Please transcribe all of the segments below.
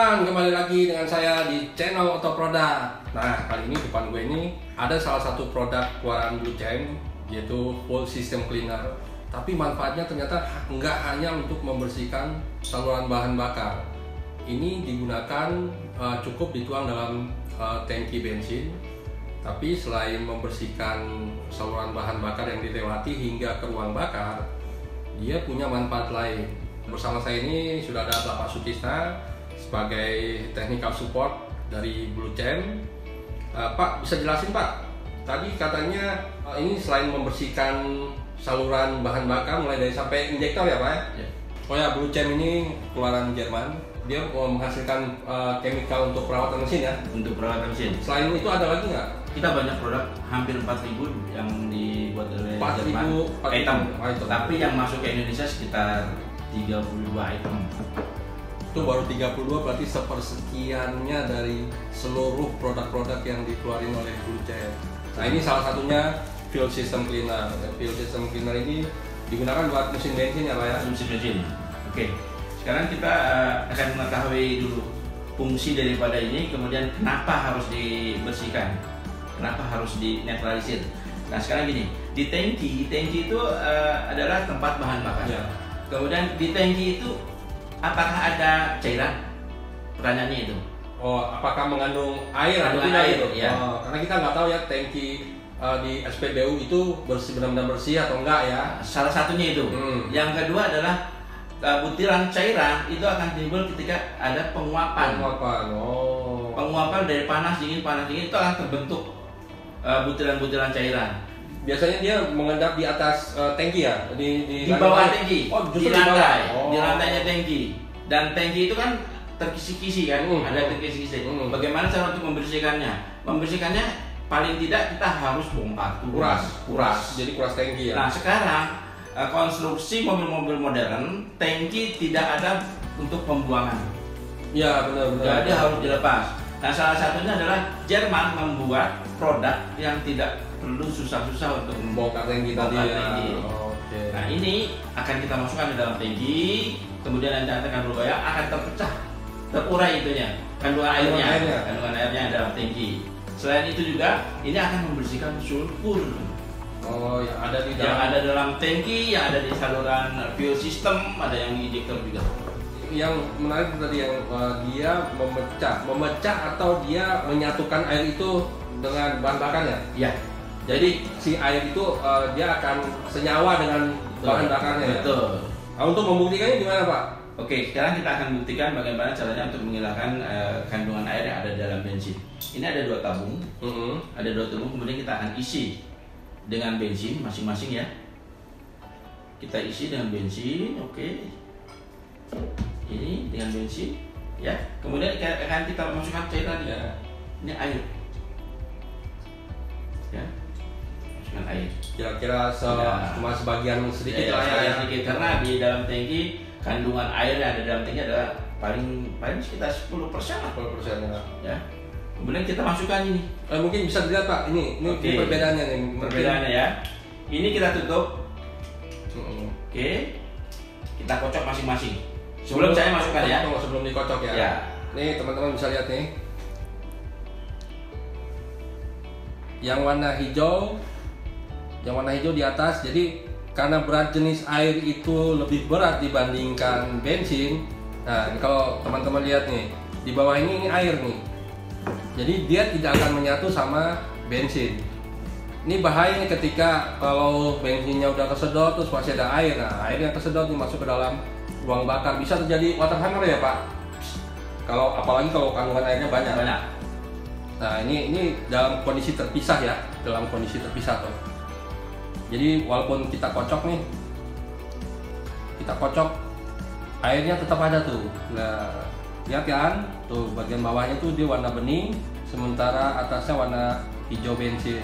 teman-teman, kembali lagi dengan saya di channel Auto Product. Nah, kali ini depan gue ini ada salah satu produk keluaran Blue Champ, yaitu full system cleaner. Tapi manfaatnya ternyata nggak hanya untuk membersihkan saluran bahan bakar. Ini digunakan cukup dituang dalam tangki bensin. Tapi selain membersihkan saluran bahan bakar yang dilewati hingga ke ruang bakar, dia punya manfaat lain. Bersama saya ini sudah ada Bapak Sutisna sebagai technical support dari Blue Champ. Pak, bisa jelasin Pak? Tadi katanya ini selain membersihkan saluran bahan bakar mulai dari sampai injektor ya Pak? Ya. Oh ya, Blue Champ ini keluaran Jerman. Dia menghasilkan chemical untuk perawatan mesin ya? Untuk perawatan mesin. Selain itu ada lagi nggak? Kita banyak produk, hampir 4.000 yang dibuat oleh Jerman. Item. Tapi yang masuk ke Indonesia sekitar 32 item. Itu baru 32, berarti sepersekiannya dari seluruh produk-produk yang dikeluarin oleh Blue Champ. Nah, ini salah satunya fuel system cleaner. Fuel system cleaner ini digunakan buat mesin bensin ya Pak ya? Mesin bensin. Oke. Sekarang kita akan mengetahui dulu fungsi daripada ini, kemudian kenapa harus dibersihkan, kenapa harus dinetralisir. Nah, sekarang gini, di tangki itu adalah tempat bahan bakar. Ya. Kemudian di tangki itu apakah ada cairan? Pertanyaannya itu. Oh, apakah mengandung air atau tidak itu? Ya. Oh, karena kita nggak tahu ya tangki di SPBU itu benar-benar bersih atau enggak ya. Salah satunya itu. Yang kedua adalah butiran cairan itu akan timbul ketika ada penguapan. Oh. Penguapan dari panas dingin itu akan terbentuk butiran-butiran cairan. Biasanya dia mengendap di atas tangki ya, di bawah tangki. Oh, di lantai. Di lantainya tangki. Dan tangki itu kan terkisi-kisi kan, ada terkisi-kisi. Bagaimana cara untuk membersihkannya? Membersihkannya paling tidak kita harus bongkar, kuras. Jadi kuras tangki ya. Nah, sekarang konstruksi mobil-mobil modern, tangki tidak ada untuk pembuangan. Ya, benar-benar. Jadi harus dilepas. Nah, salah satunya adalah Jerman membuat produk yang tidak perlu susah-susah untuk membongkar tangki tadi ya. Okay. Nah, ini akan kita masukkan di dalam tangki, kemudian nanti akan berubah, akan terpecah, terurai itunya, kandungan airnya dalam tangki. Selain itu juga ini akan membersihkan sulfur. Oh, yang ada di dalam. Yang ada dalam tangki, yang ada di saluran fuel system, ada yang di injektor juga. Yang menarik tadi yang dia memecah atau dia menyatukan air itu dengan bahan bakarnya. Ya. Jadi si air itu dia akan senyawa dengan bahan bakarnya. Betul. Nah, untuk membuktikannya gimana Pak? Oke, sekarang kita akan buktikan bagaimana caranya untuk menghilangkan kandungan air yang ada dalam bensin. Ini ada 2 tabung. Ada 2 tabung, kemudian kita akan isi dengan bensin masing-masing ya. Kita isi dengan bensin, oke. Ini dengan bensin, ya. Kemudian akan kita masukkan cairan ya. Ini air, ya. Masukkan air. Kira-kira cuma sebagian sedikit lah ya. Sedikit, karena di dalam tangki kandungan air yang ada dalam tangki adalah paling sekitar 10% lah. 10% ya. Kemudian kita masukkan ini. Mungkin bisa dilihat Pak, ini perbedaannya nih. Perbedaannya ya. Ini kita tutup. Oke. Kita kocok masing-masing. Sebelum saya masukkan ya. Sebelum dikocok ya. Ya. Nih teman-teman bisa lihat nih. Yang warna hijau di atas. Jadi karena berat jenis air itu lebih berat dibandingkan bensin. Nah, kalau teman-teman lihat nih, di bawah ini air nih. Jadi dia tidak akan menyatu sama bensin. Ini bahayanya ketika kalau bensinnya udah kesedot terus masih ada air. Nah, air yang kesedot nih masuk ke dalam ruang bakar, bisa terjadi water hammer ya Pak. Apalagi kalau kandungan airnya banyak. Nah, ini dalam kondisi terpisah ya, tuh. Jadi walaupun kita kocok nih, airnya tetap ada tuh. Nah, lihat kan, tuh bagian bawahnya tuh dia warna bening, sementara atasnya warna hijau bensin.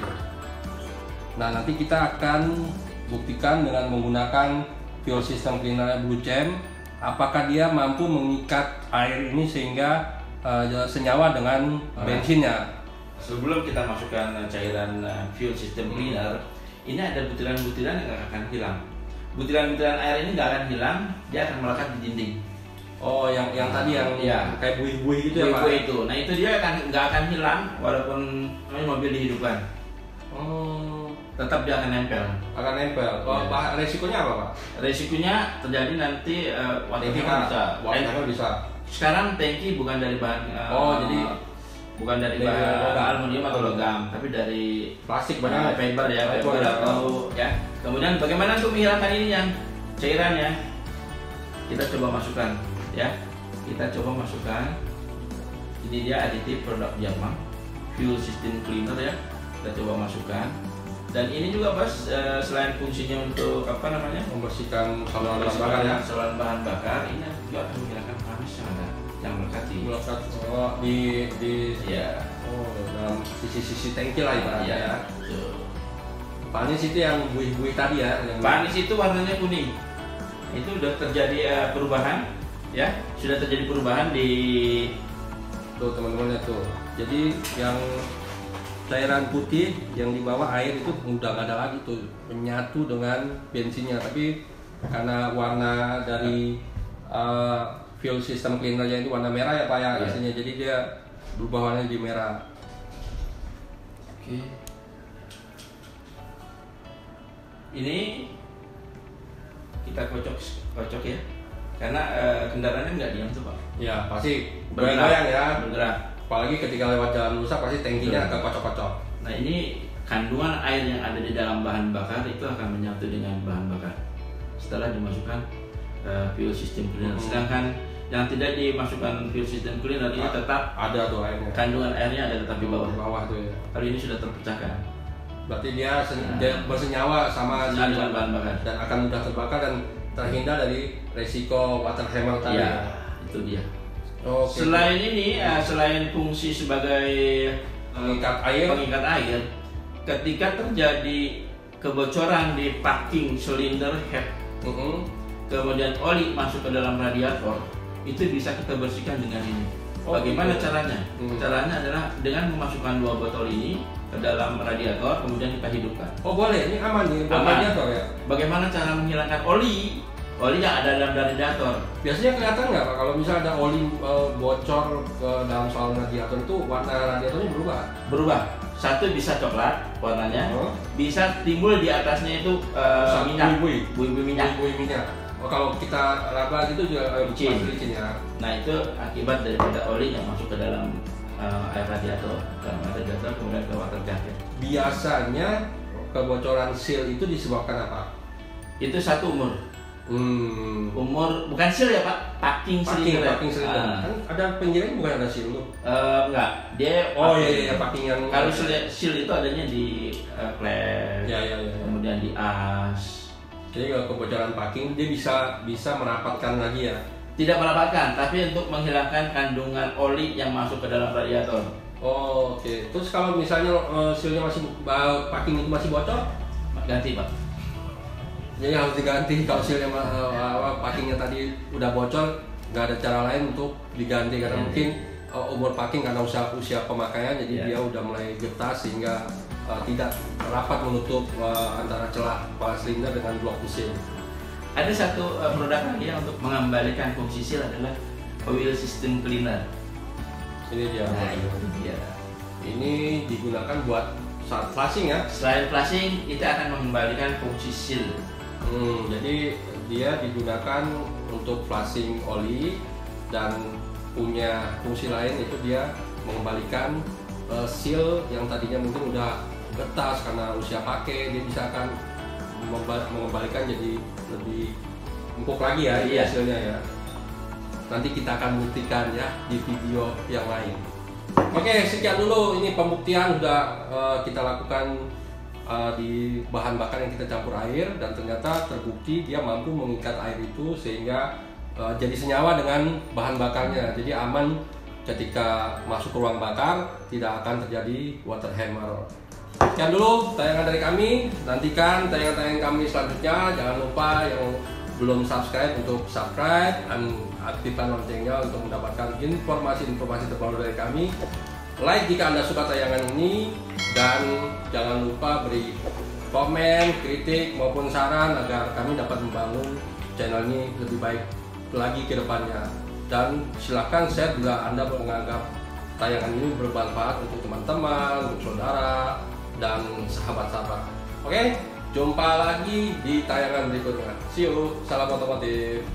Nah, nanti kita akan buktikan dengan menggunakan fuel system cleaner Blue Champ, apakah dia mampu mengikat air ini sehingga senyawa dengan bensinnya. Sebelum kita masukkan cairan fuel system cleaner, ini ada butiran-butiran yang akan hilang. Butiran-butiran air ini nggak akan hilang, dia akan melekat di dinding. Oh, yang tadi yang ya, kayak buih-buih gitu ya Pak? buih-buih itu. Nah itu dia nggak akan hilang walaupun mobil dihidupkan. Oh, Tetap dia akan nempel. akan nempel. Oh, Ya. resikonya apa Pak? Resikonya terjadi nanti water Tangki hammer bisa. warnanya bisa. Sekarang tangki bukan dari bahan Jadi bukan dari dari bahan logam. aluminium atau logam, tapi dari Plastik banyak. fiber ya, Fiber fiber ya. atau ya. Kemudian bagaimana untuk menghilangkan ini yang cairannya? Kita coba masukkan ya. Kita coba masukkan. Ini dia aditif produk Jerman, fuel system cleaner ya. Kita coba masukkan. Dan ini juga Bos, selain fungsinya untuk apa namanya? Membersihkan saluran bahan bakar ya. Saluran bahan bakar, ini juga akan menghilangkan panas yang melekat Melekat di ya. dalam sisi-sisi tangki lah ibaratnya ya. Betul. Panis itu yang buih-buih tadi ya. Yang Panis itu warnanya kuning. Itu sudah terjadi perubahan, ya. Sudah terjadi perubahan di tuh teman-teman ya tuh. Jadi yang cairan putih yang di bawah air itu udah nggak ada lagi tuh menyatu dengan bensinnya. Tapi karena warna dari fuel system cleanernya itu warna merah ya Pak ya Iya. aslinya. Jadi dia berubah warnanya di merah. Oke. Ini kita kocok ya. Karena kendaraannya nggak diam tuh Pak. Ya pasti Bergerak. goyang ya. Bergerak. Apalagi ketika lewat jalan rusak pasti tangkinya Betul. akan kocok-kocok. Nah ini kandungan air yang ada di dalam bahan bakar itu akan menyatu dengan bahan bakar setelah dimasukkan fuel system cleaner. Sedangkan yang tidak dimasukkan fuel system cleaner ini tetap Ada tuh airnya. kandungan airnya ada tetap di bawah. Tuh ya. Kali ini sudah terpecahkan. Berarti dia, dia bersenyawa sama Nah, dengan bahan bakar. dan akan mudah terbakar dan terhindar dari resiko water hammer tadi. Ya, itu dia. Oke. Selain ini, selain fungsi sebagai Pengikat air. pengikat air, ketika terjadi kebocoran di packing silinder head, kemudian oli masuk ke dalam radiator, itu bisa kita bersihkan dengan ini. Oh, Bagaimana gitu. caranya? Hmm. Caranya adalah dengan memasukkan 2 botol ini ke dalam radiator, kemudian kita hidupkan. Oh boleh, ini aman nih buat Aman. radiator ya. Bagaimana cara menghilangkan oli? Oli yang ada dalam radiator. Biasanya kelihatan nggak Pak kalau misalnya ada oli bocor ke dalam saluran radiator itu warna radiatornya berubah? Berubah. Satu bisa coklat warnanya, Oh. bisa timbul di atasnya itu minyak, buih-buih minyak. Buih minyak. Oh, kalau kita raba gitu juga Licin. masih licin ya. Nah itu akibat daripada oli yang masuk ke dalam air radiator, kemudian ke water jacket. Biasanya kebocoran seal itu disebabkan apa? Itu satu umur. Umur bukan seal ya Pak, packing cylinder. Packing cylinder. Kan ada penggiling bukan ada seal tuh. Enggak, dia Oh packing. iya packing yang Kalau seal itu adanya di klep, ya. kemudian di as. Jadi kalau kebocoran packing dia bisa merapatkan lagi ya. Tidak merapatkan, tapi untuk menghilangkan kandungan oli yang masuk ke dalam radiator. Oh, oke. Terus kalau misalnya sealnya masih packing itu masih bocor, Ganti Pak. jadi harus diganti. Kalau sealnya packingnya tadi udah bocor, nggak ada cara lain untuk diganti karena mungkin umur packing karena usia pemakaian jadi dia udah mulai getas sehingga tidak rapat menutup antara celah kepala silinder dengan blok mesin. Ada satu produk lagi yang untuk mengembalikan fungsi seal adalah oil system cleaner. Ini dia. Nah, itu dia. Ini digunakan buat saat flushing ya. Selain flushing, kita akan mengembalikan fungsi seal. Jadi dia digunakan untuk flushing oli dan punya fungsi lain itu dia mengembalikan seal yang tadinya mungkin udah getas karena usia pakai, dia bisa akan mengembalikan jadi lebih empuk lagi ya Iya. hasilnya ya. Nanti kita akan buktikan ya di video yang lain. Oke, sekian dulu ini pembuktian udah kita lakukan di bahan bakar yang kita campur air dan ternyata terbukti dia mampu mengikat air itu sehingga jadi senyawa dengan bahan bakarnya. Jadi aman ketika masuk ke ruang bakar, tidak akan terjadi water hammer. Sekian dulu tayangan dari kami. Nantikan tayangan-tayangan kami selanjutnya. Jangan lupa yang belum subscribe untuk subscribe dan aktifkan loncengnya untuk mendapatkan informasi-informasi terbaru dari kami. Like jika Anda suka tayangan ini dan jangan lupa beri komen, kritik maupun saran agar kami dapat membangun channel ini lebih baik lagi ke depannya. dan silakan share bila Anda menganggap tayangan ini bermanfaat untuk teman-teman, untuk saudara, dan sahabat-sahabat. Oke, jumpa lagi di tayangan berikutnya. See you, salam otomotif.